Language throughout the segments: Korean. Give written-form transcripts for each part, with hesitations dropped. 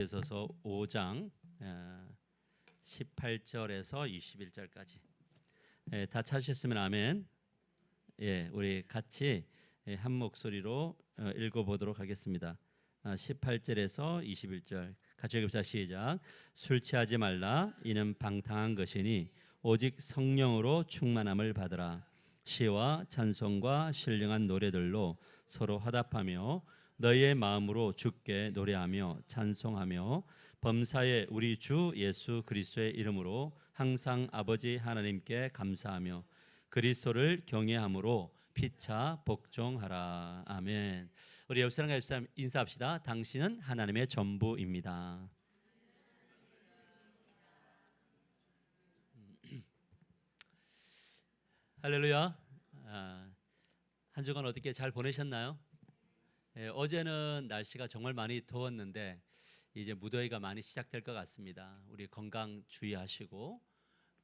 에서서 5장 18절에서 21절까지 다 찾으셨으면 아멘. 우리 같이 한 목소리로 읽어보도록 하겠습니다. 18절에서 21절 같이 읽읍시다. 시작. 술 취하지 말라. 이는 방탕한 것이니 오직 성령으로 충만함을 받으라. 시와 찬송과 신령한 노래들로 서로 화답하며 너희의 마음으로 주께 노래하며 찬송하며 범사에 우리 주 예수 그리스도의 이름으로 항상 아버지 하나님께 감사하며 그리스도를 경외함으로 피차 복종하라. 아멘. 우리 옆 사람과 인사합시다. 당신은 하나님의 전부입니다. 할렐루야. 한 주간 어떻게 잘 보내셨나요? 어제는 날씨가 정말 많이 더웠는데 이제 무더위가 많이 시작될 것 같습니다. 우리 건강 주의하시고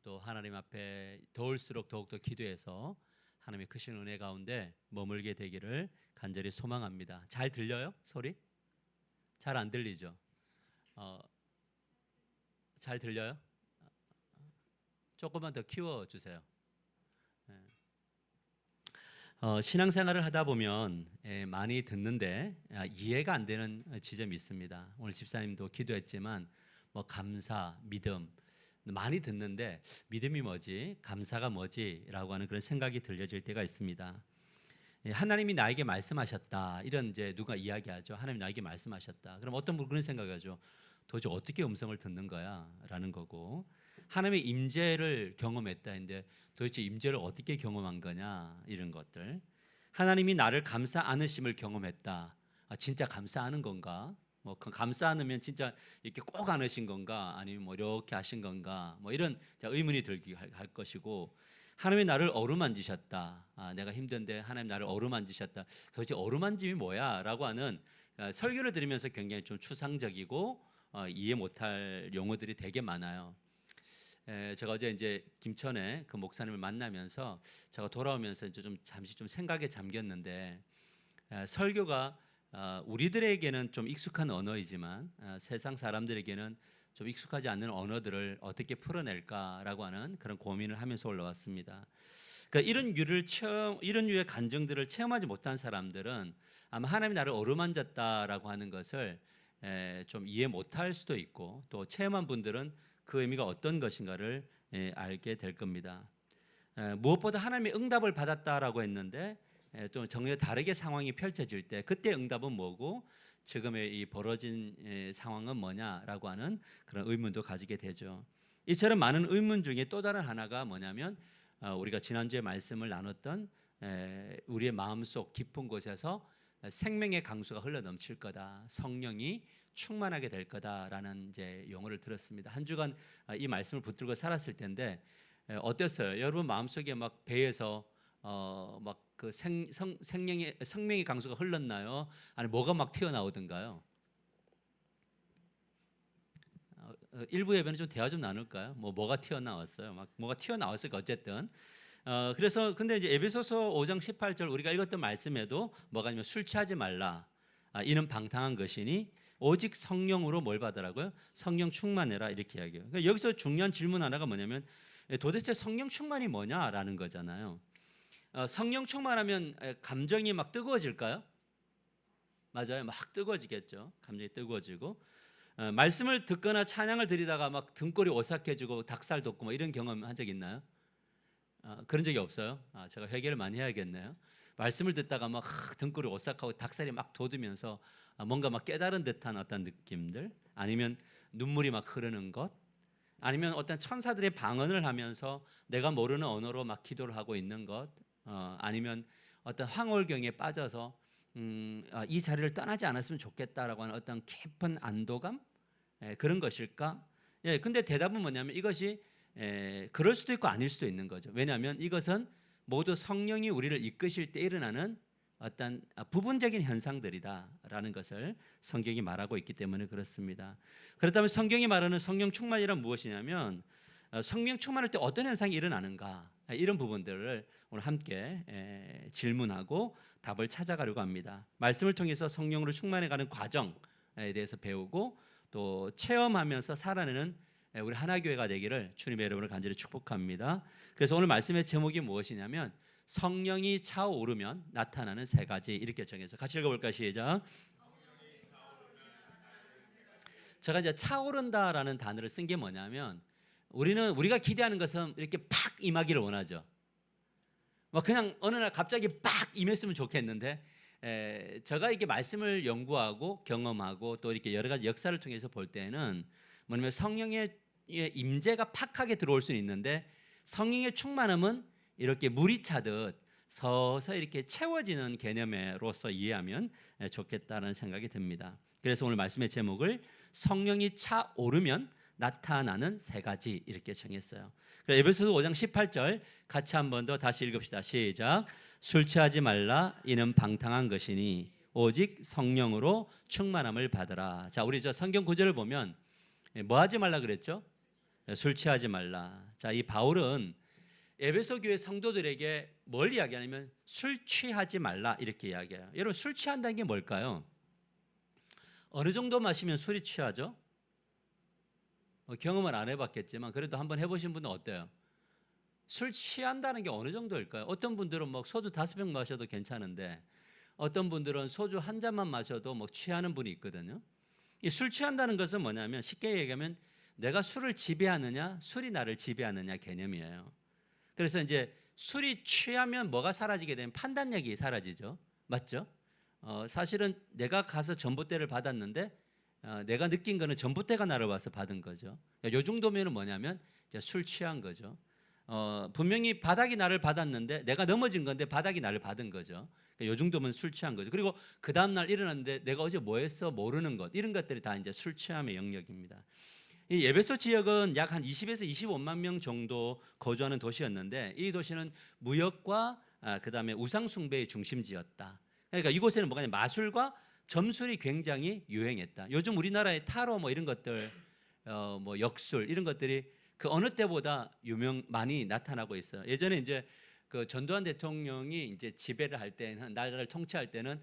또 하나님 앞에 더울수록 더욱더 기도해서 하나님의 크신 은혜 가운데 머물게 되기를 간절히 소망합니다. 잘 들려요? 소리? 잘 안 들리죠? 잘 들려요? 조금만 더 키워주세요. 신앙생활을 하다 보면 많이 듣는데 이해가 안 되는 지점이 있습니다. 오늘 집사님도 기도했지만 감사, 믿음 많이 듣는데 믿음이 뭐지? 감사가 뭐지? 라고 하는 그런 생각이 들려질 때가 있습니다. 하나님이 나에게 말씀하셨다. 이런 이제 누가 이야기하죠. 하나님 나에게 말씀하셨다. 그럼 어떤 분은 그런 생각을 하죠. 도대체 어떻게 음성을 듣는 거야? 라는 거고 하나님의 임재를 경험했다 했는데 도대체 임재를 어떻게 경험한 거냐 이런 것들. 하나님이 나를 감싸 안으심을 경험했다. 진짜 감싸 안은 건가? 감싸 안으면 진짜 이렇게 꼭 안으신 건가? 아니면 이렇게 하신 건가? 이런 의문이 들기 할 것이고 하나님이 나를 어루만지셨다. 내가 힘든데 하나님 나를 어루만지셨다. 도대체 어루만짐이 뭐야? 라고 하는 설교를 들으면서 굉장히 좀 추상적이고 이해 못할 용어들이 되게 많아요. 제가 어제 이제 김천에 그 목사님을 만나면서 제가 돌아오면서 이제 잠시 생각에 잠겼는데 설교가 우리들에게는 좀 익숙한 언어이지만 세상 사람들에게는 좀 익숙하지 않는 언어들을 어떻게 풀어낼까라고 하는 그런 고민을 하면서 올라왔습니다. 그러니까 이런 유의 간증들을 체험하지 못한 사람들은 아마 하나님이 나를 어루만졌다라고 하는 것을 좀 이해 못할 수도 있고 또 체험한 분들은 그 의미가 어떤 것인가를 알게 될 겁니다. 무엇보다 하나님의 응답을 받았다라고 했는데 또 전혀 다르게 상황이 펼쳐질 때 그때 응답은 뭐고 지금의 이 벌어진 상황은 뭐냐라고 하는 그런 의문도 가지게 되죠. 이처럼 많은 의문 중에 또 다른 하나가 뭐냐면 우리가 지난주에 말씀을 나눴던 우리의 마음속 깊은 곳에서 생명의 강수가 흘러넘칠 거다. 성령이 충만하게 될 거다라는 이제 용어를 들었습니다. 한 주간 이 말씀을 붙들고 살았을 텐데 어땠어요? 여러분 마음속에 막 배에서 막 그 생명의 강수가 흘렀나요? 아니 뭐가 막 튀어나오던가요? 일부 예배는 좀 대화 좀 나눌까요? 뭐가 튀어나왔어요? 막 뭐가 튀어나왔을까 어쨌든. 그래서 근데 이제 에베소서 5장 18절 우리가 읽었던 말씀에도 뭐가 아니면 술 취하지 말라. 이는 방탕한 것이니 오직 성령으로 뭘 받으라고요? 성령 충만해라 이렇게 이야기해요. 그러니까 여기서 중요한 질문 하나가 뭐냐면 도대체 성령 충만이 뭐냐라는 거잖아요. 성령 충만하면 감정이 막 뜨거워질까요? 맞아요. 막 뜨거워지겠죠. 감정이 뜨거워지고 말씀을 듣거나 찬양을 드리다가 막 등골이 오싹해지고 닭살 돋고 이런 경험 한 적 있나요? 그런 적이 없어요. 제가 회개를 많이 해야겠네요. 말씀을 듣다가 막 등골이 오싹하고 닭살이 막 돋으면서 뭔가 막 깨달은 듯한 어떤 느낌들, 아니면 눈물이 막 흐르는 것, 아니면 어떤 천사들의 방언을 하면서 내가 모르는 언어로 막 기도를 하고 있는 것, 아니면 어떤 황홀경에 빠져서 이 자리를 떠나지 않았으면 좋겠다라고 하는 어떤 깊은 안도감, 그런 것일까? 근데 대답은 뭐냐면 이것이 그럴 수도 있고 아닐 수도 있는 거죠. 왜냐하면 이것은 모두 성령이 우리를 이끄실 때 일어나는 어떤 부분적인 현상들이다라는 것을 성경이 말하고 있기 때문에 그렇습니다. 그렇다면 성경이 말하는 성령 충만이란 무엇이냐면 성령 충만할 때 어떤 현상이 일어나는가, 이런 부분들을 오늘 함께 질문하고 답을 찾아가려고 합니다. 말씀을 통해서 성령으로 충만해가는 과정에 대해서 배우고 또 체험하면서 살아내는 우리 하나교회가 되기를 주님의 여러분을 간절히 축복합니다. 그래서 오늘 말씀의 제목이 무엇이냐면 성령이 차오르면 나타나는 세 가지 이렇게 정해서 같이 읽어볼까요? 시작. 제가 이제 차오른다라는 단어를 쓴 게 뭐냐면 우리가 기대하는 것은 이렇게 팍 임하기를 원하죠. 뭐 그냥 어느 날 갑자기 팍 임했으면 좋겠는데 제가 이렇게 말씀을 연구하고 경험하고 또 이렇게 여러 가지 역사를 통해서 볼 때는 뭐냐면 성령의 임재가 팍하게 들어올 수는 있는데 성령의 충만함은 이렇게 물이 차듯 서서히 이렇게 채워지는 개념으로서 이해하면 좋겠다는 생각이 듭니다. 그래서 오늘 말씀의 제목을 성령이 차오르면 나타나는 세 가지 이렇게 정했어요. 에베소서 5장 18절 같이 한 번 더 다시 읽읍시다. 시작. 술 취하지 말라 이는 방탕한 것이니 오직 성령으로 충만함을 받으라. 자, 우리 저 성경 구절을 보면 뭐 하지 말라 그랬죠? 술 취하지 말라. 자, 이 바울은 에베소 교회 성도들에게 뭘 이야기하냐면 술 취하지 말라 이렇게 이야기해요. 여러분 술 취한다는 게 뭘까요? 어느 정도 마시면 술이 취하죠? 경험을 안 해봤겠지만 그래도 한번 해보신 분은 어때요? 술 취한다는 게 어느 정도일까요? 어떤 분들은 막 소주 5병 마셔도 괜찮은데 어떤 분들은 소주 한 잔만 마셔도 막 취하는 분이 있거든요. 이 술 취한다는 것은 뭐냐면 쉽게 얘기하면 내가 술을 지배하느냐 술이 나를 지배하느냐 개념이에요. 그래서 이제 술이 취하면 뭐가 사라지게 되면 판단력이 사라지죠. 맞죠? 사실은 내가 가서 전봇대를 받았는데 내가 느낀 거는 전봇대가 나를 와서 받은 거죠. 요 정도면 뭐냐면 이제 술 취한 거죠. 분명히 바닥이 나를 받았는데 내가 넘어진 건데 바닥이 나를 받은 거죠. 요 정도면 술 취한 거죠. 그리고 그 다음 날 일어났는데 내가 어제 뭐 했어 모르는 것 이런 것들이 다 이제 술 취함의 영역입니다. 이 에베소 지역은 약 한 20에서 25만 명 정도 거주하는 도시였는데 이 도시는 무역과 그다음에 우상 숭배의 중심지였다. 그러니까 이곳에는 뭐가 마술과 점술이 굉장히 유행했다. 요즘 우리나라의 타로 뭐 이런 것들, 뭐 역술 이런 것들이 그 어느 때보다 많이 나타나고 있어요. 예전에 이제 그 전두환 대통령이 이제 지배를 할 때는 나라를 통치할 때는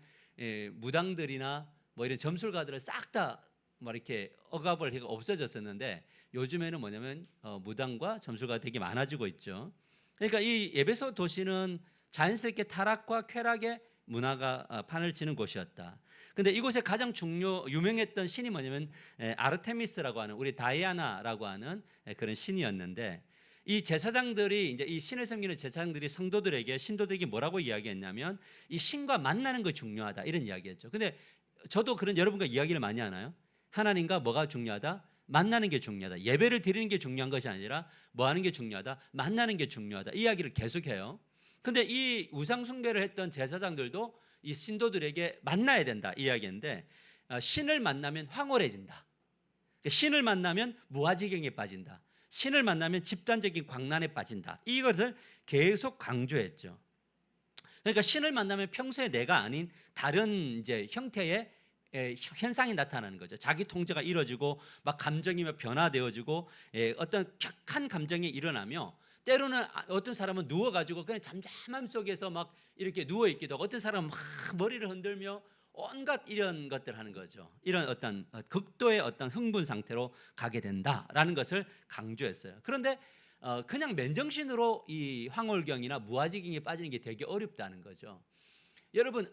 무당들이나 뭐 이런 점술가들을 싹 다 뭐 이렇게 억압을 해가 없어졌었는데 요즘에는 뭐냐면 무당과 점술가 되게 많아지고 있죠. 그러니까 이 에베소 도시는 자연스럽게 타락과 쾌락의 문화가 판을 치는 곳이었다. 근데 이곳에 가장 유명했던 신이 뭐냐면 아르테미스라고 하는 우리 다이아나라고 하는 그런 신이었는데 이 제사장들이 이제 이 신을 섬기는 제사장들이 성도들에게 신도들에게 뭐라고 이야기했냐면 이 신과 만나는 거 중요하다 이런 이야기했죠. 근데 저도 그런 여러분과 이야기를 많이 하나요? 하나님과 뭐가 중요하다? 만나는 게 중요하다. 예배를 드리는 게 중요한 것이 아니라 뭐 하는 게 중요하다? 만나는 게 중요하다. 이 이야기를 계속해요. 근데 이 우상 숭배를 했던 제사장들도 이 신도들에게 만나야 된다 이야기인데 신을 만나면 황홀해진다. 신을 만나면 무아지경에 빠진다. 신을 만나면 집단적인 광란에 빠진다. 이것을 계속 강조했죠. 그러니까 신을 만나면 평소에 내가 아닌 다른 이제 형태의 현상이 나타나는 거죠. 자기 통제가 이루어지고 막 감정이 변화되어지고 어떤 격한 감정이 일어나며 때로는 어떤 사람은 누워가지고 그냥 잠잠함 속에서 막 이렇게 누워 있기도 하고 어떤 사람은 막 머리를 흔들며 온갖 이런 것들 하는 거죠. 이런 어떤 극도의 어떤 흥분 상태로 가게 된다라는 것을 강조했어요. 그런데 그냥 맨정신으로 이 황홀경이나 무아지경에 빠지는 게 되게 어렵다는 거죠. 여러분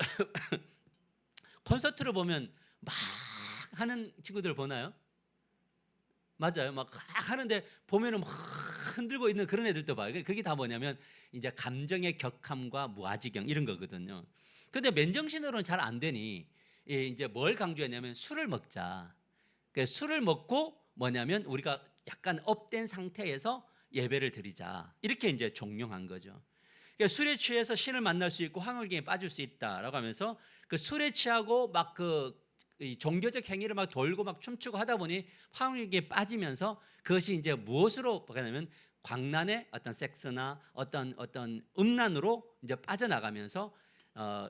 콘서트를 보면 막 하는 친구들 보나요? 맞아요. 막 하는데 보면은 막 흔들고 있는 그런 애들도 봐요. 그게 다 뭐냐면 이제 감정의 격함과 무아지경 이런 거거든요. 근데 맨정신으로는 잘 안 되니 이제 뭘 강조했냐면 술을 먹자. 그러니까 술을 먹고 뭐냐면 우리가 약간 업된 상태에서 예배를 드리자. 이렇게 이제 종용한 거죠. 그러니까 술에 취해서 신을 만날 수 있고 황홀경에 빠질 수 있다라고 하면서 그 술에 취하고 막 이 종교적 행위를 막 돌고 막 춤추고 하다 보니 황홀경에 빠지면서 그것이 이제 무엇으로 가냐면 광란의 어떤 섹스나 어떤 음란으로 이제 빠져나가면서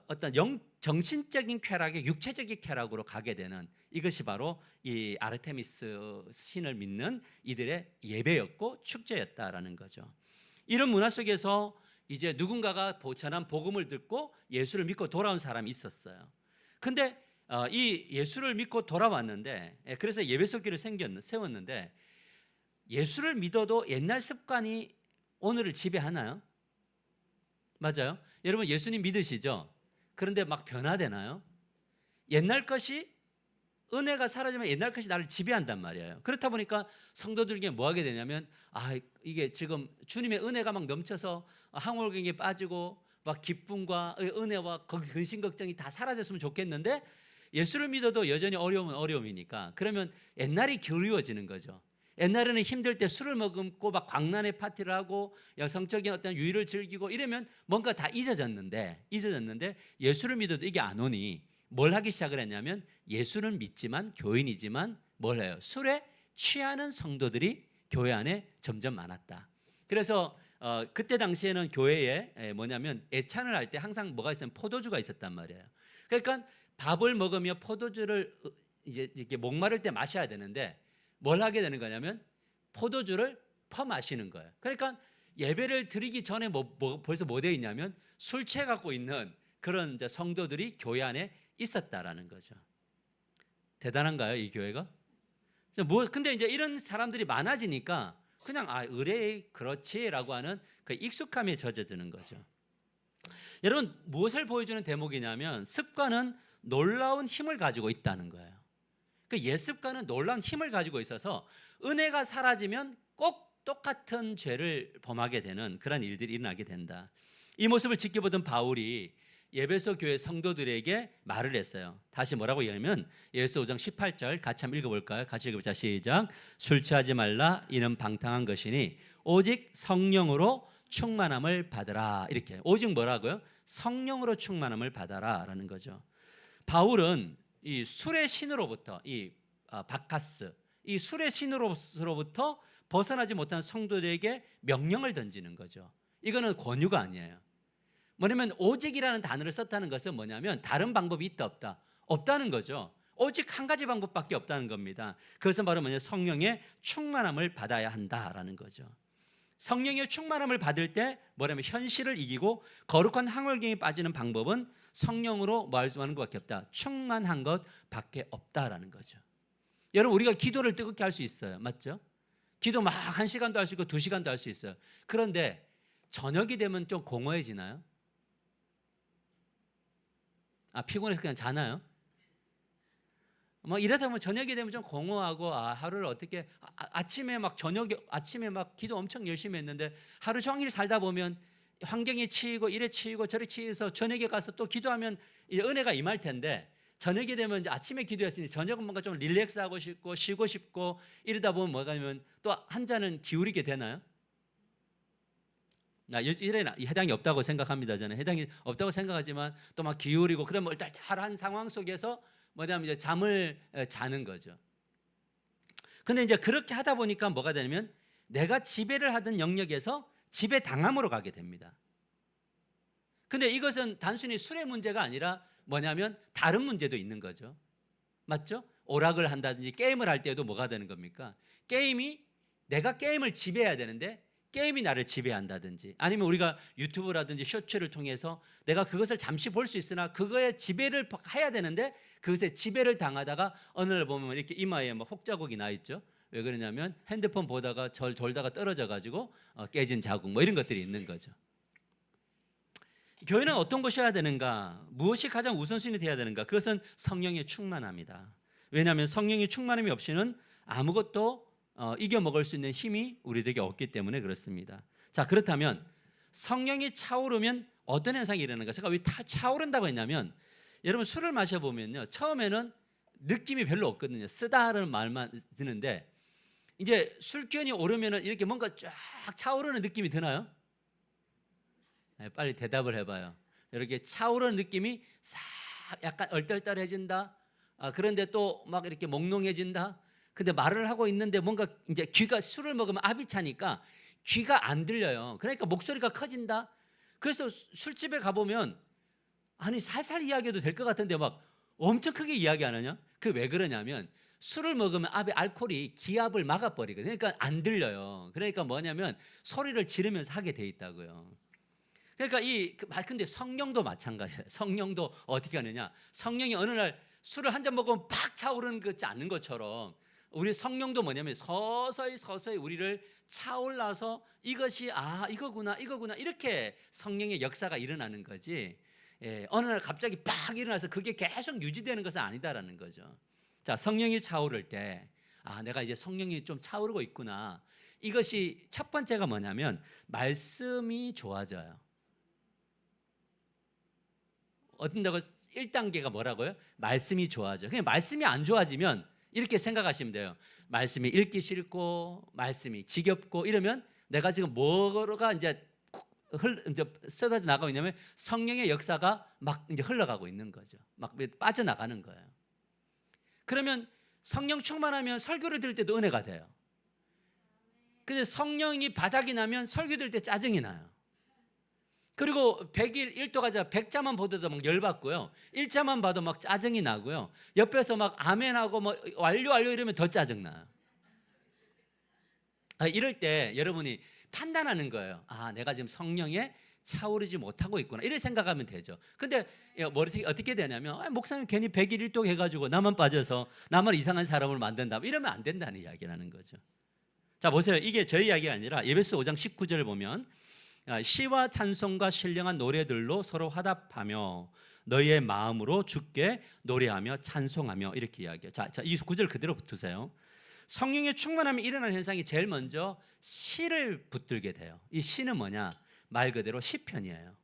어떤 정신적인 쾌락에 육체적인 쾌락으로 가게 되는 이것이 바로 이 아르테미스 신을 믿는 이들의 예배였고 축제였다라는 거죠. 이런 문화 속에서 이제 누군가가 전한 복음을 듣고 예수를 믿고 돌아온 사람이 있었어요. 근데 이 예수를 믿고 돌아왔는데, 그래서 예배석기를 세웠는데, 예수를 믿어도 옛날 습관이 오늘을 지배하나요? 맞아요. 여러분 예수님 믿으시죠? 그런데 막 변화되나요? 옛날 것이, 은혜가 사라지면 옛날 것이 나를 지배한단 말이에요. 그렇다 보니까 성도들 중에 뭐 하게 되냐면, 이게 지금 주님의 은혜가 막 넘쳐서 항홀경에 빠지고 막 기쁨과 은혜와 근심 걱정이 다 사라졌으면 좋겠는데, 예수를 믿어도 여전히 어려움은 어려움이니까, 그러면 옛날이 그리워지는 거죠. 옛날에는 힘들 때 술을 먹고 막 광란의 파티를 하고 성적인 어떤 유의를 즐기고 이러면 뭔가 다 잊어졌는데 예수를 믿어도 이게 안 오니 뭘 하기 시작을 했냐면, 예수는 믿지만 교인이지만 뭘 해요? 술에 취하는 성도들이 교회 안에 점점 많았다. 그래서 그때 당시에는 교회에 뭐냐면 애찬을 할 때 항상 뭐가 있으면 포도주가 있었단 말이에요. 그러니까 밥을 먹으며 포도주를 이제 이렇게 목마를 때 마셔야 되는데, 뭘 하게 되는 거냐면 포도주를 퍼 마시는 거예요. 그러니까 예배를 드리기 전에 벌써 뭐 되어 있냐면 술 취해 갖고 있는 그런 이제 성도들이 교회 안에 있었다라는 거죠. 대단한가요, 이 교회가? 근데 이제 이런 사람들이 많아지니까 그냥 의뢰 그렇지라고 하는 그 익숙함에 젖어드는 거죠. 여러분 무엇을 보여주는 대목이냐면, 습관은 놀라운 힘을 가지고 있다는 거예요. 그 옛습관은 놀라운 힘을 가지고 있어서 은혜가 사라지면 꼭 똑같은 죄를 범하게 되는 그런 일들이 일어나게 된다. 이 모습을 지켜보던 바울이 예배소 교회 성도들에게 말을 했어요. 다시 뭐라고 얘기하면, 예배소 5장 18절 같이 한번 읽어볼까요? 같이 읽어보자. 시작. 술 취하지 말라. 이는 방탕한 것이니 오직 성령으로 충만함을 받으라. 이렇게 오직 뭐라고요? 성령으로 충만함을 받아라 라는 거죠. 바울은 이 술의 신으로부터, 이 바카스, 이 술의 신으로부터 벗어나지 못한 성도들에게 명령을 던지는 거죠. 이거는 권유가 아니에요. 뭐냐면 오직이라는 단어를 썼다는 것은 뭐냐면 다른 방법이 있다 없다? 없다는 거죠. 오직 한 가지 방법밖에 없다는 겁니다. 그것은 바로 뭐냐, 성령의 충만함을 받아야 한다라는 거죠. 성령의 충만함을 받을 때 뭐냐면 현실을 이기고 거룩한 항월경에 빠지는 방법은 성령으로 말씀하는 것밖에 없다. 충만한 것밖에 없다라는 거죠. 여러분 우리가 기도를 뜨겁게 할 수 있어요. 맞죠? 기도 막 1시간도 할 수 있고 2시간도 할 수 있어요. 그런데 저녁이 되면 좀 공허해지나요? 피곤해서 그냥 자나요? 이러다 보면 저녁이 되면 좀 공허하고 하루를 어떻게 아침에 막 기도 엄청 열심히 했는데 하루 종일 살다 보면 환경이 치이고 이래 치이고 저래 치여서 저녁에 가서 또 기도하면 은혜가 임할 텐데, 저녁이 되면 이제 아침에 기도했으니 저녁은 뭔가 좀 릴렉스하고 싶고 쉬고 싶고 이러다 보면 뭐가 되면 또 한 잔은 기울이게 되나요? 이래 해당이 없다고 생각합니다. 저는 해당이 없다고 생각하지만 또 막 기울이고 그러면 얼떨떨한 상황 속에서 뭐냐면 이제 잠을 자는 거죠. 근데 이제 그렇게 하다 보니까 뭐가 되냐면 내가 지배를 하던 영역에서 지배 당함으로 가게 됩니다. 근데 이것은 단순히 술의 문제가 아니라 뭐냐면 다른 문제도 있는 거죠. 맞죠? 오락을 한다든지 게임을 할 때도 뭐가 되는 겁니까? 내가 게임을 지배해야 되는데 게임이 나를 지배한다든지, 아니면 우리가 유튜브라든지 쇼츠를 통해서 내가 그것을 잠시 볼 수 있으나 그거에 지배를 해야 되는데 그것에 지배를 당하다가 어느 날 보면 이렇게 이마에 막 혹자국이 나 있죠. 왜 그러냐면 핸드폰 보다가 졸다가 떨어져 가지고 깨진 자국 이런 것들이 있는 거죠. 교회는 어떤 것이어야 되는가? 무엇이 가장 우선순위 되어야 되는가? 그것은 성령의 충만함이다. 왜냐하면 성령의 충만함이 없이는 아무것도 이겨먹을 수 있는 힘이 우리에게 없기 때문에 그렇습니다. 자, 그렇다면 성령이 차오르면 어떤 현상이 일어나는가? 제가 왜 다 차오른다고 했냐면, 여러분 술을 마셔보면요, 처음에는 느낌이 별로 없거든요. 쓰다라는 말만 드는데 이제 술기운이 오르면은 이렇게 뭔가 쫙 차오르는 느낌이 드나요? 빨리 대답을 해봐요. 이렇게 차오르는 느낌이 싹 약간 얼떨떨해진다. 그런데 또 막 이렇게 몽롱해진다. 근데 말을 하고 있는데 뭔가 이제 술을 먹으면 압이 차니까 귀가 안 들려요. 그러니까 목소리가 커진다. 그래서 술집에 가보면 살살 이야기해도 될 것 같은데 막 엄청 크게 이야기 안 하냐? 그 왜 그러냐면 술을 먹으면 압의 알코올이 기압을 막아버리거든요. 그러니까 안 들려요. 그러니까 뭐냐면 소리를 지르면서 하게 돼 있다고요. 그러니까 근데 성령도 마찬가지예요. 성령도 어떻게 하느냐? 성령이 어느 날 술을 한 잔 먹으면 팍 차오르는 것지 않는 것처럼 우리 성령도 뭐냐면 서서히 우리를 차올라서 이것이 이거구나 이렇게 성령의 역사가 일어나는 거지. 어느 날 갑자기 팍 일어나서 그게 계속 유지되는 것은 아니다라는 거죠. 자, 성령이 차오를 때 내가 이제 성령이 좀 차오르고 있구나. 이것이 첫 번째가 뭐냐면 말씀이 좋아져요. 어떤다고 1단계가 뭐라고요? 말씀이 좋아져. 그냥 말씀이 안 좋아지면 이렇게 생각하시면 돼요. 말씀이 읽기 싫고 말씀이 지겹고 이러면 내가 지금 뭐가 이제 쏟아져 나가고 있냐면 성령의 역사가 막 이제 흘러가고 있는 거죠. 막 빠져나가는 거예요. 그러면 성령 충만하면 설교를 들을 때도 은혜가 돼요. 근데 성령이 바닥이 나면 설교 들을 때 짜증이 나요. 그리고 100일 1도 가자 100자만 보더라도 막 열받고요. 1자만 봐도 막 짜증이 나고요. 옆에서 막 아멘하고 뭐 완료 이러면 더 짜증나요. 이럴 때 여러분이 판단하는 거예요. 내가 지금 성령에 차오르지 못하고 있구나. 이렇게 생각하면 되죠. 근데 어떻게 되냐면 목사님 괜히 100일 1도 해가지고 나만 빠져서 나만 이상한 사람을 만든다. 이러면 안 된다는 이야기라는 거죠. 자, 보세요. 이게 저희 이야기가 아니라 에베소 5장 19절을 보면 시와 찬송과 신령한 노래들로 서로 화답하며 너희의 마음으로 주께 노래하며 찬송하며 이렇게 이야기해요. 자, 이 구절 그대로 붙으세요. 성령의 충만함이 일어나는 현상이 제일 먼저 시를 붙들게 돼요. 이 시는 뭐냐? 말 그대로 시편이에요.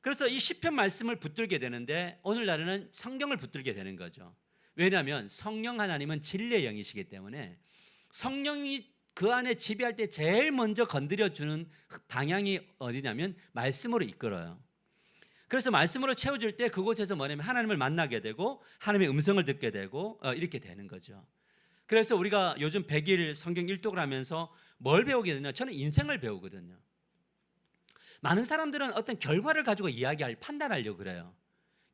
그래서 이 시편 말씀을 붙들게 되는데 오늘날에는 성경을 붙들게 되는 거죠. 왜냐하면 성령 하나님은 진리의 영이시기 때문에 성령이 그 안에 지배할 때 제일 먼저 건드려주는 방향이 어디냐면 말씀으로 이끌어요. 그래서 말씀으로 채워줄 때 그곳에서 뭐냐면 하나님을 만나게 되고 하나님의 음성을 듣게 되고 이렇게 되는 거죠. 그래서 우리가 요즘 100일 성경 일독을 하면서 뭘 배우게 되냐? 저는 인생을 배우거든요. 많은 사람들은 어떤 결과를 가지고 판단하려고 그래요.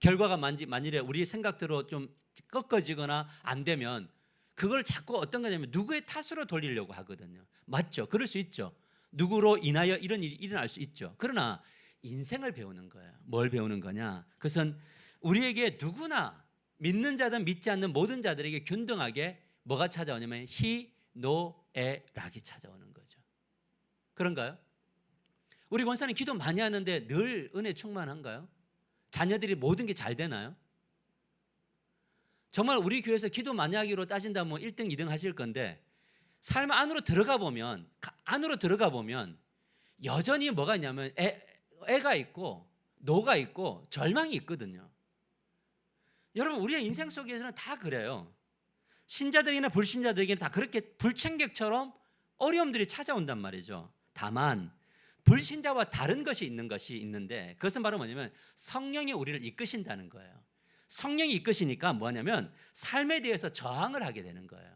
결과가 만일에 우리의 생각대로 좀 꺾어지거나 안 되면 그걸 자꾸 어떤 거냐면 누구의 탓으로 돌리려고 하거든요. 맞죠? 그럴 수 있죠. 누구로 인하여 이런 일이 일어날 수 있죠. 그러나 인생을 배우는 거예요. 뭘 배우는 거냐? 그것은 우리에게 누구나 믿는 자든 믿지 않는 모든 자들에게 균등하게 뭐가 찾아오냐면 희노애락이 찾아오는 거죠. 그런가요? 우리 권사님 기도 많이 하는데 늘 은혜 충만한가요? 자녀들이 모든 게 잘 되나요? 정말 우리 교회에서 기도 많이 하기로 따진다면 1등, 2등 하실 건데 삶 안으로 들어가 보면 여전히 뭐가 있냐면 애가 있고 노가 있고 절망이 있거든요. 여러분 우리의 인생 속에서는 다 그래요. 신자들이나 불신자들에게는 다 그렇게 불청객처럼 어려움들이 찾아온단 말이죠. 다만 불신자와 다른 것이 있는데 그것은 바로 뭐냐면 성령이 우리를 이끄신다는 거예요. 성령이 이끄시니까 뭐냐면 삶에 대해서 저항을 하게 되는 거예요.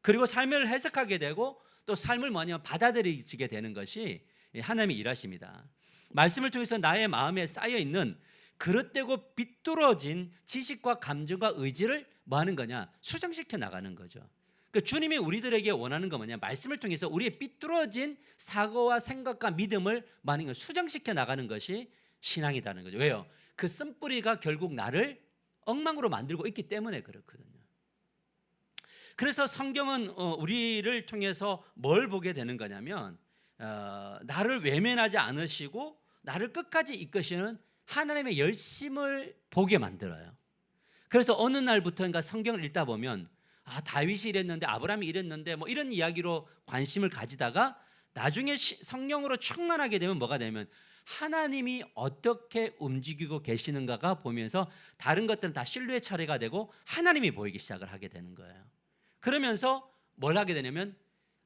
그리고 삶을 해석하게 되고 또 삶을 받아들이게 되는 것이 하나님의 일하십니다. 말씀을 통해서 나의 마음에 쌓여있는 그릇되고 비뚤어진 지식과 감정과 의지를 뭐 하는 거냐? 수정시켜 나가는 거죠. 그러니까 주님이 우리들에게 원하는 건 뭐냐? 말씀을 통해서 우리의 삐뚤어진 사고와 생각과 믿음을 많은 걸 수정시켜 나가는 것이 신앙이라는 거죠. 왜요? 그 쓴뿌리가 결국 나를 엉망으로 만들고 있기 때문에 그렇거든요. 그래서 성경은 우리를 통해서 뭘 보게 되는 거냐면 나를 외면하지 않으시고 나를 끝까지 이끄시는 하나님의 열심을 보게 만들어요. 그래서 어느 날부터인가 성경을 읽다 보면 다윗이 이랬는데 아브라함이 이랬는데 뭐 이런 이야기로 관심을 가지다가 나중에 성령으로 충만하게 되면 뭐가 되면 하나님이 어떻게 움직이고 계시는가가 보면서 다른 것들은 다 신뢰의 차례가 되고 하나님이 보이기 시작을 하게 되는 거예요. 그러면서 뭘 하게 되냐면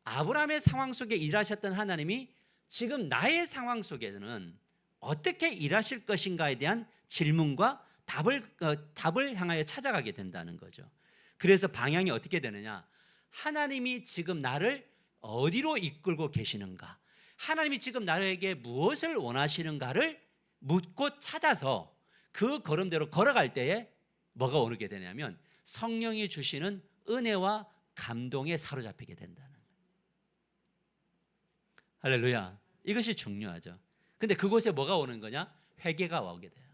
아브라함의 상황 속에 일하셨던 하나님이 지금 나의 상황 속에는 어떻게 일하실 것인가에 대한 질문과 답을 향하여 찾아가게 된다는 거죠. 그래서 방향이 어떻게 되느냐? 하나님이 지금 나를 어디로 이끌고 계시는가? 하나님이 지금 나에게 무엇을 원하시는가를 묻고 찾아서 그 걸음대로 걸어갈 때에 뭐가 오르게 되냐면 성령이 주시는 은혜와 감동에 사로잡히게 된다는 거예요. 할렐루야. 이것이 중요하죠. 근데 그곳에 뭐가 오는 거냐? 회개가 오게 돼요.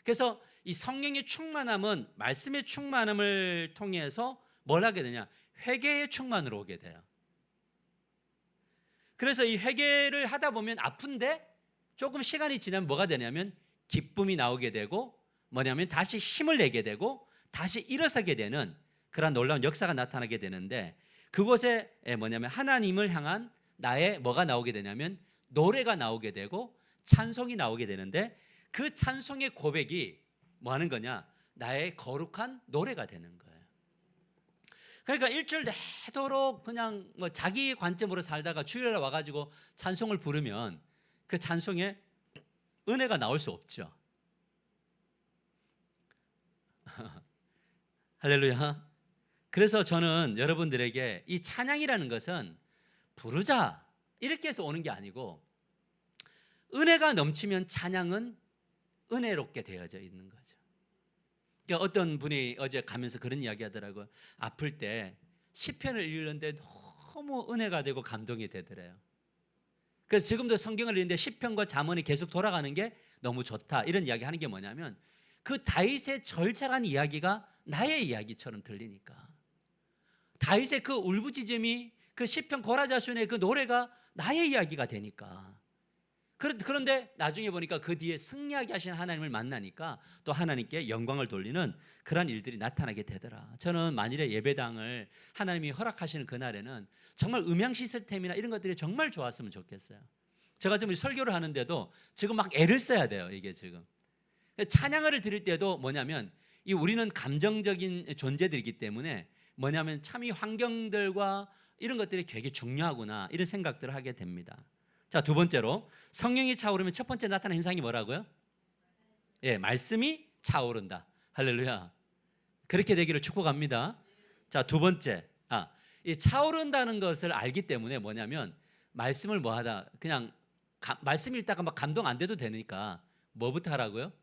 그래서 이 성령의 충만함은 말씀의 충만함을 통해서 뭘 하게 되냐? 회개의 충만으로 오게 돼요. 그래서 이 회개를 하다 보면 아픈데 조금 시간이 지나면 뭐가 되냐면 기쁨이 나오게 되고 뭐냐면 다시 힘을 내게 되고 다시 일어서게 되는 그런 놀라운 역사가 나타나게 되는데 그곳에 뭐냐면 하나님을 향한 나의 뭐가 나오게 되냐면 노래가 나오게 되고 찬송이 나오게 되는데 그 찬송의 고백이 뭐 하는 거냐? 나의 거룩한 노래가 되는 거예요. 그러니까 일주일 내도록 그냥 뭐 자기 관점으로 살다가 주일에 와가지고 찬송을 부르면 그 찬송에 은혜가 나올 수 없죠. 할렐루야. 그래서 저는 여러분들에게 이 찬양이라는 것은 부르자 이렇게 해서 오는 게 아니고 은혜가 넘치면 찬양은 은혜롭게 되어져 있는 거죠. 그러니까 어떤 분이 어제 가면서 그런 이야기 하더라고요. 아플 때 시편을 읽는데 너무 은혜가 되고 감동이 되더래요. 그래서 지금도 성경을 읽는데 시편과 잠언이 계속 돌아가는 게 너무 좋다 이런 이야기 하는 게 뭐냐면 그 다윗의 절절한 이야기가 나의 이야기처럼 들리니까 다윗의 그 울부짖음이 그 시편 고라자순의 그 노래가 나의 이야기가 되니까 그런데 나중에 보니까 그 뒤에 승리하게 하시는 하나님을 만나니까 또 하나님께 영광을 돌리는 그런 일들이 나타나게 되더라. 저는 만일에 예배당을 하나님이 허락하시는 그날에는 정말 음향 시스템이나 이런 것들이 정말 좋았으면 좋겠어요. 제가 지금 설교를 하는데도 지금 막 애를 써야 돼요. 이게 지금 찬양을 드릴 때도 뭐냐면 이 우리는 감정적인 존재들이기 때문에 뭐냐면 참 이 환경들과 이런 것들이 되게 중요하구나 이런 생각들을 하게 됩니다. 자, 두 번째로 성령이 차오르면 첫 번째 나타나는 현상이 뭐라고요? 예, 말씀이 차오른다. 할렐루야. 그렇게 되기를 축복합니다. 자, 두 번째, 이 차오른다는 것을 알기 때문에 뭐냐면 말씀을 뭐하다 그냥 말씀 읽다가 막 감동 안 돼도 되니까 뭐부터 하라고요?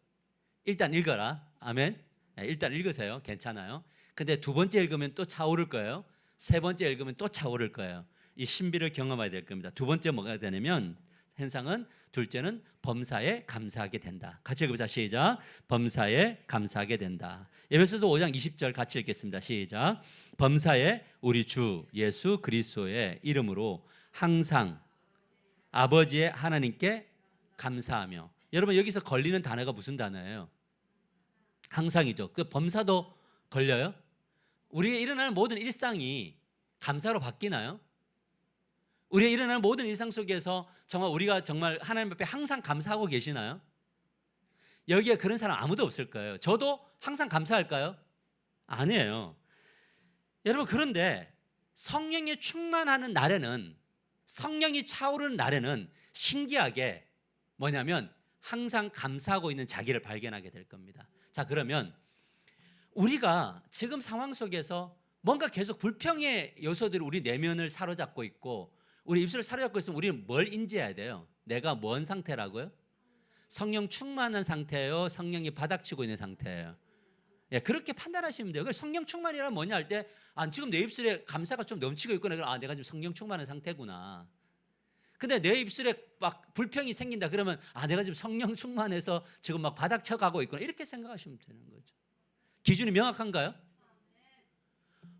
일단 읽어라. 아멘. 일단 읽으세요. 괜찮아요. 근데 두 번째 읽으면 또 차오를 거예요. 세 번째 읽으면 또 차오를 거예요. 이 신비를 경험해야 될 겁니다. 두 번째 뭐가 되냐면 현상은 둘째는 범사에 감사하게 된다. 같이 읽어보자. 시작. 범사에 감사하게 된다. 에베소서 5장 20절 같이 읽겠습니다. 시작. 범사에 우리 주 예수 그리스도의 이름으로 항상 아버지의 하나님께 감사하며. 여러분 여기서 걸리는 단어가 무슨 단어예요? 항상이죠. 그 범사도 걸려요? 우리의 일어나는 모든 일상이 감사로 바뀌나요? 우리의 일어나는 모든 일상 속에서 정말 우리가 정말 하나님 앞에 항상 감사하고 계시나요? 여기에 그런 사람 아무도 없을 거예요. 저도 항상 감사할까요? 아니에요. 여러분 그런데 성령이 충만하는 날에는 성령이 차오르는 날에는 신기하게 뭐냐면 항상 감사하고 있는 자기를 발견하게 될 겁니다. 자, 그러면 우리가 지금 상황 속에서 뭔가 계속 불평의 요소들이 우리 내면을 사로잡고 있고 우리 입술을 사로잡고 있으면 우리는 뭘 인지해야 돼요? 내가 뭔 상태라고요? 성령 충만한 상태예요? 성령이 바닥치고 있는 상태예요? 예, 그렇게 판단하시면 돼요. 성령 충만이란 뭐냐 할 때 지금 내 입술에 감사가 좀 넘치고 있구나. 내가 지금 성령 충만한 상태구나. 근데 내 입술에 막 불평이 생긴다 그러면 내가 지금 성령 충만해서 지금 막 바닥쳐가고 있구나. 이렇게 생각하시면 되는 거죠. 기준이 명확한가요?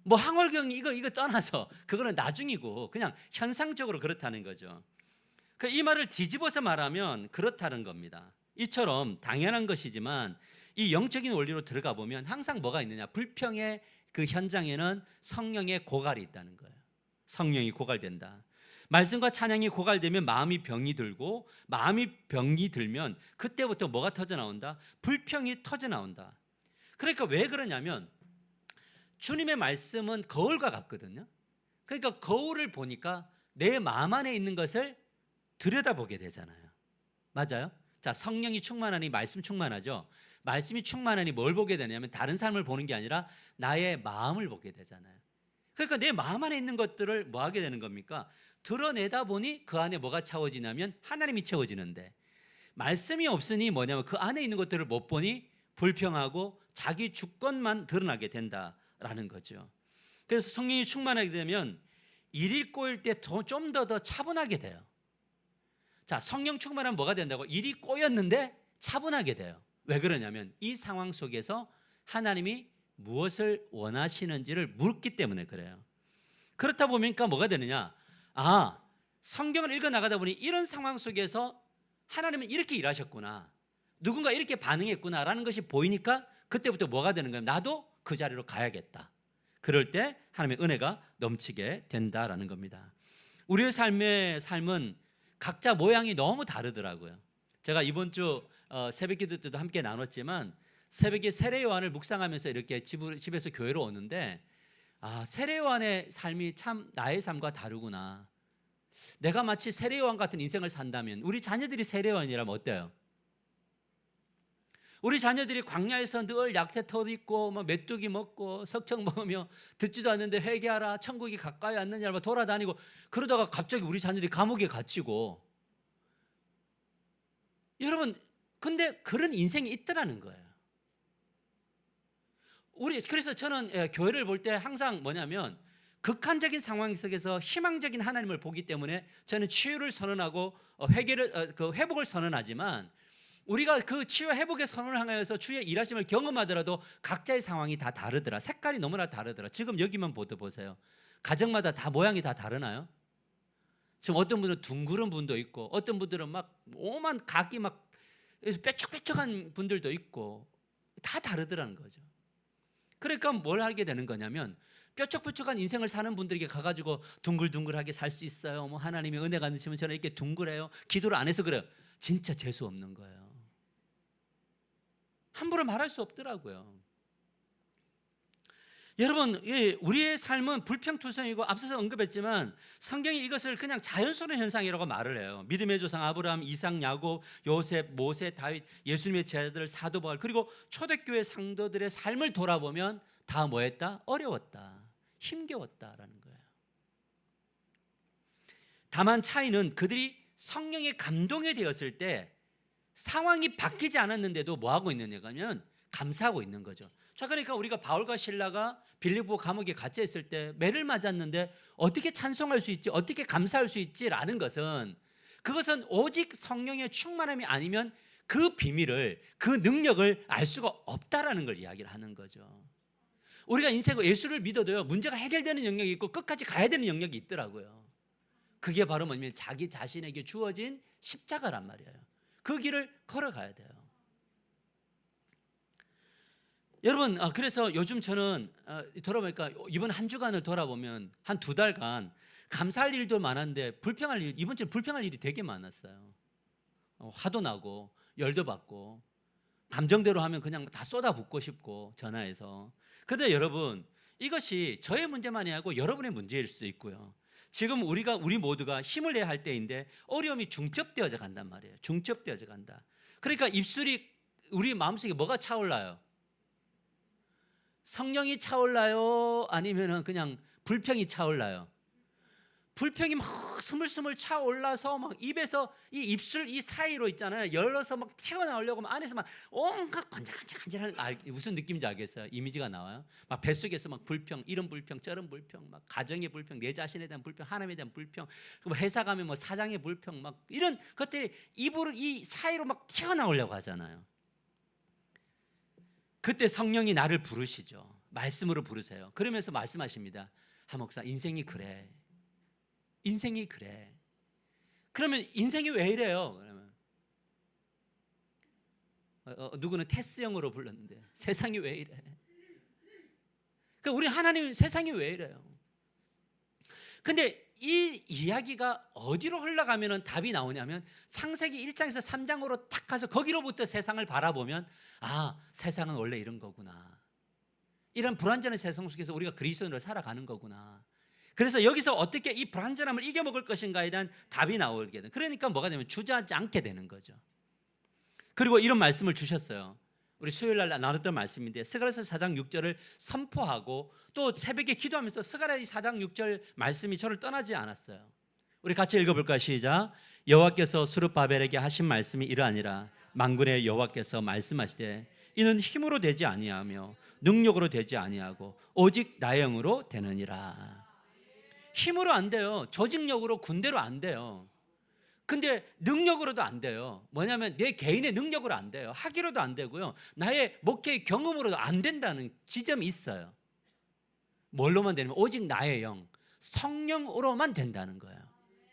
뭐 항월경 이거 떠나서 그거는 나중이고 그냥 현상적으로 그렇다는 거죠. 이 말을 뒤집어서 말하면 그렇다는 겁니다. 이처럼 당연한 것이지만 이 영적인 원리로 들어가 보면 항상 뭐가 있느냐? 불평의 그 현장에는 성령의 고갈이 있다는 거예요. 성령이 고갈된다. 말씀과 찬양이 고갈되면 마음이 병이 들고 마음이 병이 들면 그때부터 뭐가 터져 나온다? 불평이 터져 나온다. 그러니까 왜 그러냐면 주님의 말씀은 거울과 같거든요. 그러니까 거울을 보니까 내 마음 안에 있는 것을 들여다보게 되잖아요. 맞아요? 자, 성령이 충만하니 말씀 충만하죠. 말씀이 충만하니 뭘 보게 되냐면 다른 사람을 보는 게 아니라 나의 마음을 보게 되잖아요. 그러니까 내 마음 안에 있는 것들을 뭐 하게 되는 겁니까? 드러내다 보니 그 안에 뭐가 채워지냐면 하나님이 채워지는데 말씀이 없으니 뭐냐면 그 안에 있는 것들을 못 보니 불평하고 자기 주권만 드러나게 된다라는 거죠. 그래서 성령이 충만하게 되면 일이 꼬일 때 좀 더 차분하게 돼요. 자, 성령 충만하면 뭐가 된다고? 일이 꼬였는데 차분하게 돼요. 왜 그러냐면 이 상황 속에서 하나님이 무엇을 원하시는지를 묻기 때문에 그래요. 그렇다 보니까 뭐가 되느냐? 성경을 읽어 나가다 보니 이런 상황 속에서 하나님은 이렇게 일하셨구나, 누군가 이렇게 반응했구나라는 것이 보이니까 그때부터 뭐가 되는 거예요? 나도 그 자리로 가야겠다. 그럴 때 하나님의 은혜가 넘치게 된다라는 겁니다. 우리의 삶은 각자 모양이 너무 다르더라고요. 제가 이번 주 새벽기도 때도 함께 나눴지만 새벽에 세례 요한을 묵상하면서 이렇게 집에서 교회로 오는데 세례 요한의 삶이 참 나의 삶과 다르구나. 내가 마치 세례 요한 같은 인생을 산다면 우리 자녀들이 세례 요한이라면 어때요? 우리 자녀들이 광야에서 늘 약태터 입고 메뚜기 먹고 석청 먹으며 듣지도 않는데 회개하라, 천국이 가까이 왔느냐 돌아다니고 그러다가 갑자기 우리 자녀들이 감옥에 갇히고, 여러분 근데 그런 인생이 있더라는 거예요. 그래서 저는 교회를 볼 때 항상 뭐냐면 극한적인 상황 속에서 희망적인 하나님을 보기 때문에 저는 치유를 선언하고 회복을 선언하지만, 우리가 그 치유 회복의 선언을 향하여서 주의 일하심을 경험하더라도 각자의 상황이 다 다르더라. 색깔이 너무나 다르더라. 지금 여기만 보세요. 가정마다 다 모양이 다 다르나요? 지금 어떤 분은 둥그런 분도 있고 어떤 분들은 막 오만 각이 막 뾰족뾰족한 분들도 있고 다 다르더라는 거죠. 그러니까 뭘 하게 되는 거냐면 뾰족뾰족한 인생을 사는 분들에게 가가지고 둥글둥글하게 살 수 있어요, 하나님의 은혜가 넘치면 저는 이렇게 둥글해요, 기도를 안 해서 그래요. 진짜 재수 없는 거예요. 함부로 말할 수 없더라고요. 여러분, 우리의 삶은 불평투성이고 앞서서 언급했지만 성경이 이것을 그냥 자연스러운 현상이라고 말을 해요. 믿음의 조상 아브라함, 이삭, 야곱, 요셉, 모세, 다윗, 예수님의 제자들, 사도 바울, 그리고 초대교회 상도들의 삶을 돌아보면 다 뭐했다? 어려웠다, 힘겨웠다라는 거예요. 다만 차이는 그들이 성령의 감동에 되었을 때 상황이 바뀌지 않았는데도 뭐하고 있느냐면 감사하고 있는 거죠. 자, 그러니까 우리가 바울과 실라가 빌립보 감옥에 갇혀 있을 때 매를 맞았는데 어떻게 찬송할 수 있지, 어떻게 감사할 수 있지라는 것은, 그것은 오직 성령의 충만함이 아니면 그 비밀을, 그 능력을 알 수가 없다라는 걸 이야기를 하는 거죠. 우리가 인생을 예수를 믿어도요, 문제가 해결되는 영역이 있고 끝까지 가야 되는 영역이 있더라고요. 그게 바로 뭐냐면 자기 자신에게 주어진 십자가란 말이에요. 그 길을 걸어가야 돼요. 여러분, 그래서 요즘 저는 돌아보니까 이번 한 주간을 돌아보면 한 2달간 감사할 일도 많았는데 이번 주에 불평할 일이 되게 많았어요. 화도 나고 열도 받고 감정대로 하면 그냥 다 쏟아붓고 싶고 전화해서. 그런데 여러분, 이것이 저의 문제만이 아니고 여러분의 문제일 수도 있고요. 지금 우리 모두가 힘을 내야 할 때인데 어려움이 중첩되어져 간단 말이에요. 중첩되어져 간다. 그러니까 입술이, 우리 마음속에 뭐가 차올라요? 성령이 차올라요? 아니면 그냥 불평이 차올라요? 불평이 막 스물스물 차올라서 막 입에서 이 입술 이 사이로 있잖아요, 열어서 막 튀어나오려고 막 안에서 막 온갖 간질간질한, 무슨 느낌인지 알겠어요? 이미지가 나와요. 막 뱃속에서 막 불평, 이런 불평 저런 불평, 막 가정의 불평, 내 자신에 대한 불평, 하나님에 대한 불평, 뭐 회사 가면 뭐 사장의 불평, 막 이런 것들이 입으로 이 사이로 막 튀어나오려고 하잖아요. 그때 성령이 나를 부르시죠. 말씀으로 부르세요. 그러면서 말씀하십니다. 하 목사, 인생이 그래. 인생이 그래. 그러면 인생이 왜 이래요? 그러면 누구는 테스형으로 불렀는데 세상이 왜 이래? 그러니까 우리 하나님, 세상이 왜 이래요? 근데 이 이야기가 어디로 흘러가면 답이 나오냐면 창세기 1장에서 3장으로 탁 가서 거기로부터 세상을 바라보면 세상은 원래 이런 거구나. 이런 불완전한 세상 속에서 우리가 그리스도인으로 살아가는 거구나. 그래서 여기서 어떻게 이 불완전함을 이겨먹을 것인가에 대한 답이 나오게 되는, 그러니까 뭐가 되면 주저하지 않게 되는 거죠. 그리고 이런 말씀을 주셨어요. 우리 수요일 날 나눴던 말씀인데 스가랴서 4장 6절을 선포하고 또 새벽에 기도하면서 스가랴 4장 6절 말씀이 저를 떠나지 않았어요. 우리 같이 읽어볼까요? 시작. 여호와께서 스룹바벨에게 하신 말씀이 이러하니라. 만군의 여호와께서 말씀하시되 이는 힘으로 되지 아니하며 능력으로 되지 아니하고 오직 나의 영으로 되느니라. 힘으로 안 돼요. 조직력으로, 군대로 안 돼요. 근데 능력으로도 안 돼요. 뭐냐면 내 개인의 능력으로 안 돼요. 하기로도 안 되고요. 나의 목회의 경험으로도 안 된다는 지점이 있어요. 뭘로만 되냐면 오직 나의 영, 성령으로만 된다는 거예요.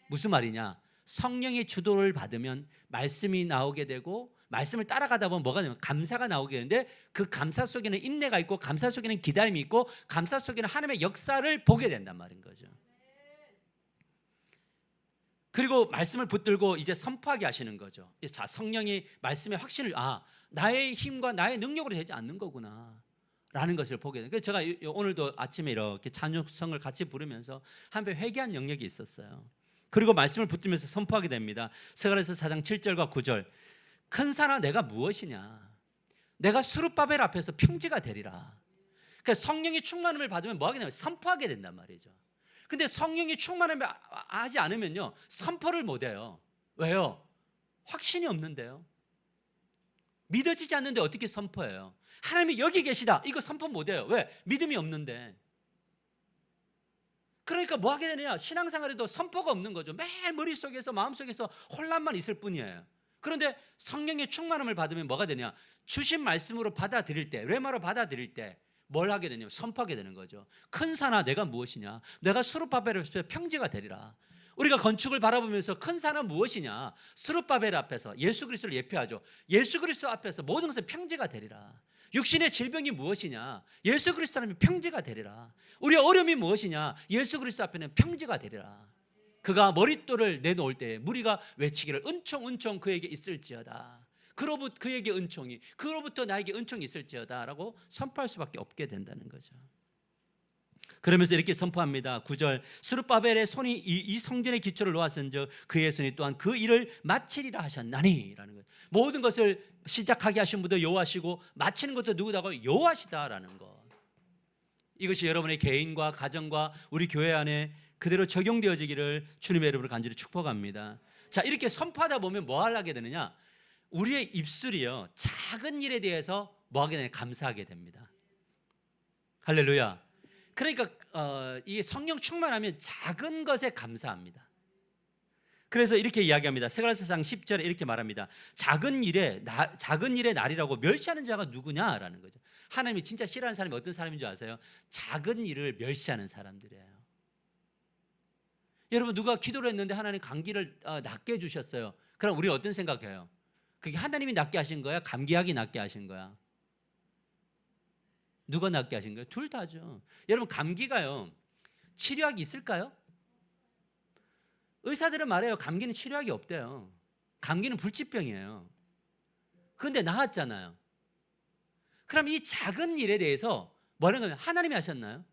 무슨 말이냐? 성령의 주도를 받으면 말씀이 나오게 되고 말씀을 따라가다 보면 뭐가 되냐면 감사가 나오게 되는데 그 감사 속에는 인내가 있고 감사 속에는 기다림이 있고 감사 속에는 하나님의 역사를 보게 된단 말인 거죠. 그리고 말씀을 붙들고 이제 선포하게 하시는 거죠. 자, 성령이 말씀의 확신을 나의 힘과 나의 능력으로 되지 않는 거구나 라는 것을 보게 돼요. 그래서 제가 오늘도 아침에 이렇게 찬송을 같이 부르면서 한번 회개한 영역이 있었어요. 그리고 말씀을 붙들면서 선포하게 됩니다. 스가랴서 4장 7절과 9절. 큰 산아 내가 무엇이냐? 내가 수룹바벨 앞에서 평지가 되리라. 그러니까 성령이 충만함을 받으면 뭐 하게 되냐면 선포하게 된단 말이죠. 근데 성령이 충만함을 하지 않으면요 선포를 못 해요. 왜요? 확신이 없는데요. 믿어지지 않는데 어떻게 선포해요? 하나님이 여기 계시다. 이거 선포 못 해요. 왜? 믿음이 없는데. 그러니까 뭐 하게 되느냐? 신앙생활에도 선포가 없는 거죠. 매일 머릿속에서 마음속에서 혼란만 있을 뿐이에요. 그런데 성령의 충만함을 받으면 뭐가 되냐? 주신 말씀으로 받아들일 때, 레마로 받아들일 때 뭘 하게 되냐면 선포하게 되는 거죠. 큰 산아 내가 무엇이냐? 내가 수룹바벨 앞에서 평지가 되리라. 우리가 건축을 바라보면서 큰 산은 무엇이냐? 수룹바벨 앞에서 예수 그리스도를 예표하죠. 예수 그리스도 앞에서 모든 것은 평지가 되리라. 육신의 질병이 무엇이냐? 예수 그리스도 앞에 평지가 되리라. 우리의 어려움이 무엇이냐? 예수 그리스도 앞에는 평지가 되리라. 그가 머릿돌을 내놓을 때 무리가 외치기를 은총 은총 그에게 있을지어다. 그로부터 그에게 은총이, 그로부터 나에게 은총이 있을지어다 라고 선포할 수밖에 없게 된다는 거죠. 그러면서 이렇게 선포합니다. 9절 스룹바벨의 손이 이 성전의 기초를 놓았은즉 그의 손이 또한 그 일을 마치리라 하셨나니 라는 거예요. 모든 것을 시작하게 하신 분도 여호와시고 마치는 것도 누구다고? 여호와시다라는 것. 이것이 여러분의 개인과 가정과 우리 교회 안에 그대로 적용되어지기를 주님의 이름으로 간절히 축복합니다. 자, 이렇게 선포하다 보면 뭐 하게 되느냐? 우리의 입술이요 작은 일에 대해서 뭐 하게 되냐? 감사하게 됩니다. 할렐루야. 그러니까 이 성령 충만하면 작은 것에 감사합니다. 그래서 이렇게 이야기합니다. 스가랴서 4장 10절에 이렇게 말합니다. 작은 일의 날이라고 멸시하는 자가 누구냐라는 거죠. 하나님이 진짜 싫어하는 사람이 어떤 사람인 줄 아세요? 작은 일을 멸시하는 사람들이에요. 여러분 누가 기도를 했는데 하나님 감기를 낫게 해주셨어요. 그럼 우리 어떤 생각해요? 그게 하나님이 낫게 하신 거야? 감기약이 낫게 하신 거야? 누가 낫게 하신 거예요? 둘 다죠. 여러분 감기가요 치료약이 있을까요? 의사들은 말해요. 감기는 치료약이 없대요. 감기는 불치병이에요. 그런데 나았잖아요. 그럼 이 작은 일에 대해서 뭐라는 거예요? 하나님이 하셨나요?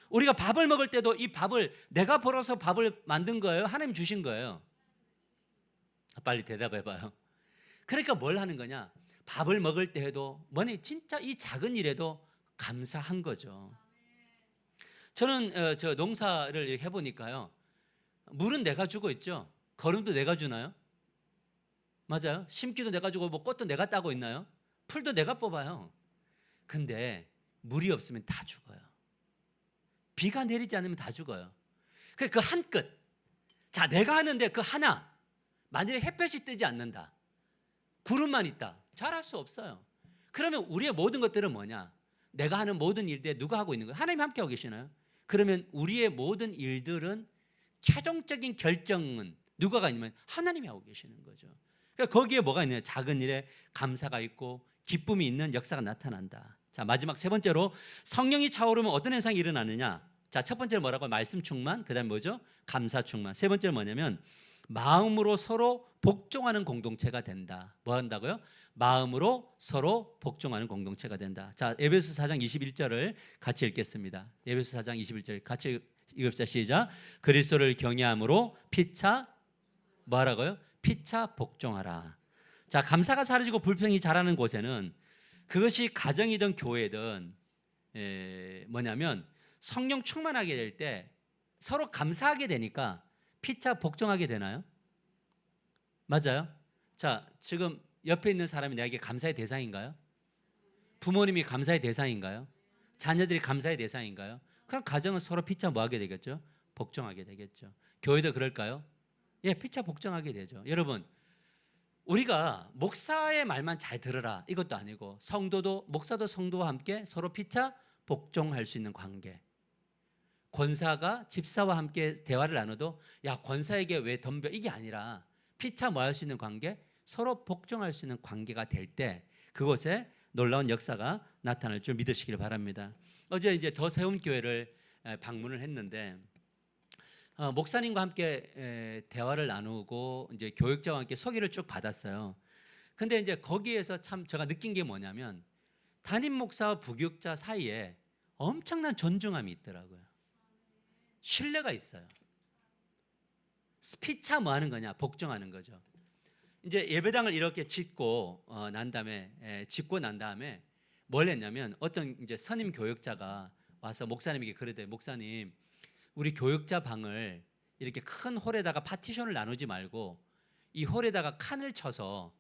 우리가 밥을 먹을 때도 이 밥을 내가 벌어서 밥을 만든 거예요? 하나님 주신 거예요? 빨리 대답해 봐요. 그러니까 뭘 하는 거냐? 밥을 먹을 때 해도 뭐니 진짜 이 작은 일에도 감사한 거죠. 저는 저 농사를 해보니까요. 물은 내가 주고 있죠. 거름도 내가 주나요? 맞아요. 심기도 내가 주고 뭐 꽃도 내가 따고 있나요? 풀도 내가 뽑아요. 근데 물이 없으면 다 죽어요. 비가 내리지 않으면 다 죽어요. 그 한 끗. 자, 내가 하는데 그 하나. 만일에 햇볕이 뜨지 않는다. 구름만 있다. 잘할 수 없어요. 그러면 우리의 모든 것들은 뭐냐? 내가 하는 모든 일들에 누가 하고 있는 거예요? 하나님 함께 하고 계시나요? 그러면 우리의 모든 일들은 최종적인 결정은 누가가 있냐면 하나님이 하고 계시는 거죠. 그러니까 거기에 뭐가 있냐면 작은 일에 감사가 있고 기쁨이 있는 역사가 나타난다. 자, 마지막 세 번째로 성령이 차오르면 어떤 현상이 일어나느냐? 자, 첫 번째는 뭐라고? 말씀 충만. 그다음에 뭐죠? 감사 충만. 세 번째는 뭐냐면 마음으로 서로 복종하는 공동체가 된다. 뭐 한다고요? 마음으로 서로 복종하는 공동체가 된다. 자, 에베소 4장 21절을 같이 읽겠습니다. 에베소 4장 21절 같이 읽읍시다. 시작. 그리스도를 경외함으로 피차 뭐하라고요? 피차 복종하라. 자, 감사가 사라지고 불평이 자라는 곳에는 그것이 가정이든 교회든 뭐냐면 성령 충만하게 될 때 서로 감사하게 되니까 피차 복종하게 되나요? 맞아요? 자, 지금 옆에 있는 사람이 나에게 감사의 대상인가요? 부모님이 감사의 대상인가요? 자녀들이 감사의 대상인가요? 그럼 가정은 서로 피차 뭐하게 되겠죠? 복종하게 되겠죠. 교회도 그럴까요? 피차 복종하게 되죠. 여러분, 우리가 목사의 말만 잘 들으라 이것도 아니고 성도도 목사도 성도와 함께 서로 피차 복종할 수 있는 관계. 권사가 집사와 함께 대화를 나눠도 야 권사에게 왜 덤벼 이게 아니라 피차 뭐 할 수 있는 관계, 서로 복종할 수 있는 관계가 될 때 그곳에 놀라운 역사가 나타날 줄 믿으시길 바랍니다. 어제 이제 더 세움 교회를 방문을 했는데 목사님과 함께 대화를 나누고 이제 교육자와 함께 소개를 쭉 받았어요. 근데 이제 거기에서 참 제가 느낀 게 뭐냐면 담임 목사와 부교육자 사이에 엄청난 존중함이 있더라고요. 신뢰가 있어요. 피차 뭐 하는 거냐? 복종하는 거죠. 이제 예배당을 이렇게 짓고 난 다음에 뭘 했냐면 어떤 이제 선임 교육자가 와서 목사님에게 그러대요. 목사님, 우리 교육자 방을 이렇게 큰 홀에다가 파티션을 나누지 말고 이 홀에다가 칸을 쳐서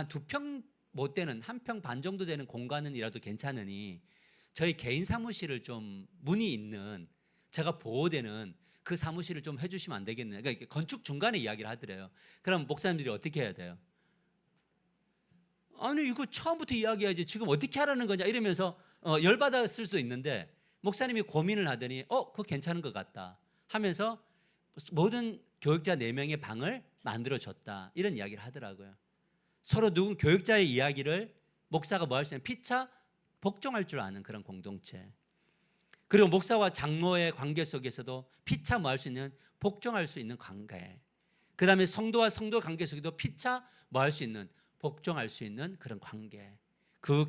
두 평 못 되는 1평 반 정도 되는 공간은이라도 괜찮으니 저희 개인 사무실을 좀 문이 있는 제가 보호되는 그 사무실을 좀 해주시면 안 되겠나요? 그러니까 건축 중간에 이야기를 하더래요. 그럼 목사님들이 어떻게 해야 돼요? 아니 이거 처음부터 이야기해야지 지금 어떻게 하라는 거냐 이러면서 열받았을 수도 있는데 목사님이 고민을 하더니 그거 괜찮은 것 같다 하면서 모든 교육자 4명의 방을 만들어줬다 이런 이야기를 하더라고요. 서로 누군 교육자의 이야기를 목사가 뭐 할 수 있는 피차 복종할 줄 아는 그런 공동체. 그리고 목사와 장로의 관계 속에서도 피차 뭐 할 수 있는 복종할 수 있는 관계. 그 다음에 성도와 성도 관계 속에도 피차 뭐 할 수 있는 복종할 수 있는 그런 관계. 그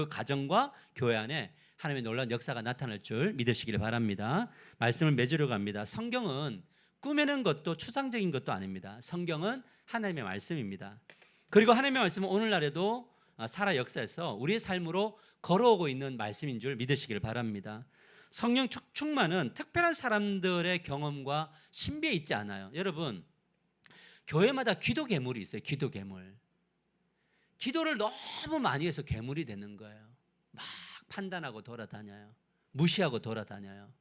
가정과 교회 안에 하나님의 놀라운 역사가 나타날 줄 믿으시길 바랍니다. 말씀을 맺으려고 합니다. 성경은 꾸며낸 것도 추상적인 것도 아닙니다. 성경은 하나님의 말씀입니다. 그리고 하나님의 말씀은 오늘날에도 살아 역사에서 우리의 삶으로 걸어오고 있는 말씀인 줄 믿으시길 바랍니다. 성령 충만은 특별한 사람들의 경험과 신비에 있지 않아요. 여러분, 교회마다 기도 괴물이 있어요. 기도 괴물. 기도를 너무 많이 해서 괴물이 되는 거예요. 막 판단하고 돌아다녀요. 무시하고 돌아다녀요.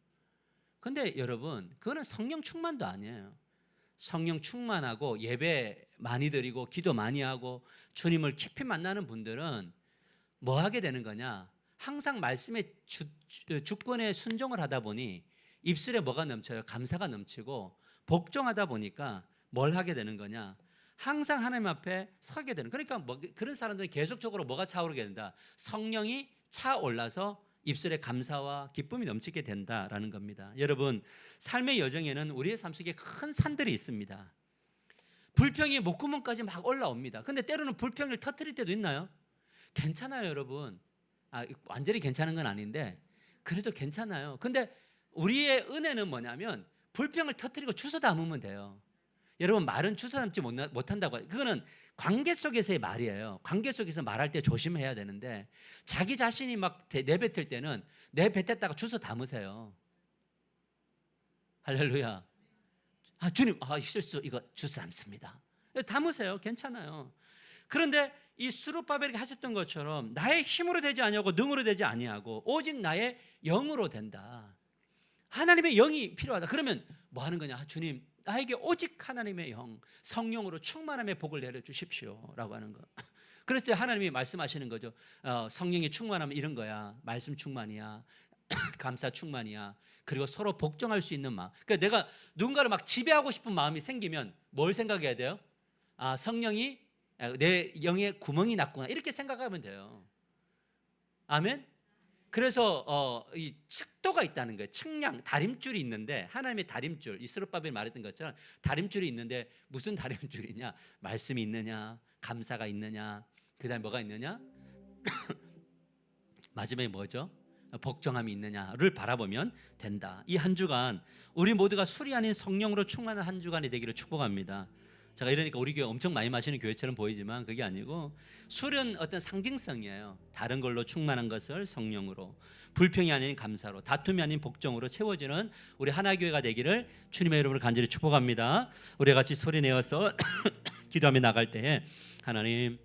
근데 여러분, 그거는 성령 충만도 아니에요. 성령 충만하고 예배 많이 드리고 기도 많이 하고 주님을 깊이 만나는 분들은 뭐 하게 되는 거냐? 항상 말씀의 주권에 순종을 하다 보니 입술에 뭐가 넘쳐요? 감사가 넘치고 복종하다 보니까 뭘 하게 되는 거냐? 항상 하나님 앞에 서게 되는. 그러니까 그런 사람들은 계속적으로 뭐가 차오르게 된다? 성령이 차올라서 입술에 감사와 기쁨이 넘치게 된다라는 겁니다. 여러분, 삶의 여정에는 우리의 삶 속에 큰 산들이 있습니다. 불평이 목구멍까지 막 올라옵니다. 근데 때로는 불평을 터뜨릴 때도 있나요? 괜찮아요, 여러분. 완전히 괜찮은 건 아닌데 그래도 괜찮아요. 근데 우리의 은혜는 뭐냐면 불평을 터뜨리고 주워 담으면 돼요. 여러분, 말은 주워 담지 못한다고. 그거는 관계 속에서의 말이에요. 관계 속에서 말할 때 조심해야 되는데 자기 자신이 막 내뱉을 때는 내뱉었다가 주워 담으세요. 할렐루야. 주님, 실수 이거 주워 담습니다. 담으세요. 괜찮아요. 그런데 이 스룹바벨이 하셨던 것처럼 나의 힘으로 되지 아니하고 능으로 되지 아니하고 오직 나의 영으로 된다. 하나님의 영이 필요하다. 그러면 뭐 하는 거냐? 주님, 나에게 오직 하나님의 영, 성령으로 충만함의 복을 내려주십시오 라고 하는 거. 그랬을 때 하나님이 말씀하시는 거죠. 성령이 충만하면 이런 거야. 말씀 충만이야. 감사 충만이야. 그리고 서로 복종할 수 있는 마음. 그러니까 내가 누군가를 막 지배하고 싶은 마음이 생기면 뭘 생각해야 돼요? 성령이 내 영에 구멍이 났구나 이렇게 생각하면 돼요. 아멘. 그래서 이 측도가 있다는 거예요. 측량, 다림줄이 있는데 하나님의 다림줄, 이 스룹바벨 말했던 것처럼 다림줄이 있는데 무슨 다림줄이냐? 말씀이 있느냐, 감사가 있느냐, 그다음에 뭐가 있느냐? 마지막에 뭐죠? 복종함이 있느냐를 바라보면 된다. 이 한 주간 우리 모두가 술이 아닌 성령으로 충만한 한 주간이 되기를 축복합니다. 제가 이러니까 우리 교회 엄청 많이 마시는 교회처럼 보이지만 그게 아니고 술은 어떤 상징성이에요. 다른 걸로 충만한 것을 성령으로, 불평이 아닌 감사로, 다툼이 아닌 복종으로 채워지는 우리 하나교회가 되기를 주님의 이름으로 간절히 축복합니다. 우리 같이 소리 내어서 기도하며 나갈 때에 하나님,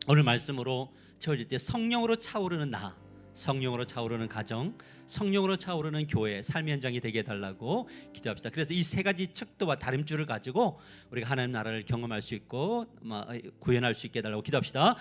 오늘 말씀으로 채워질 때 성령으로 차오르는 나, 성령으로 차오르는 가정, 성령으로 차오르는 교회, 삶의 현장이 되게 해달라고 기도합시다. 그래서 이 세 가지 척도와 다림줄을 가지고 우리가 하나님 나라를 경험할 수 있고 구현할 수 있게 해달라고 기도합시다.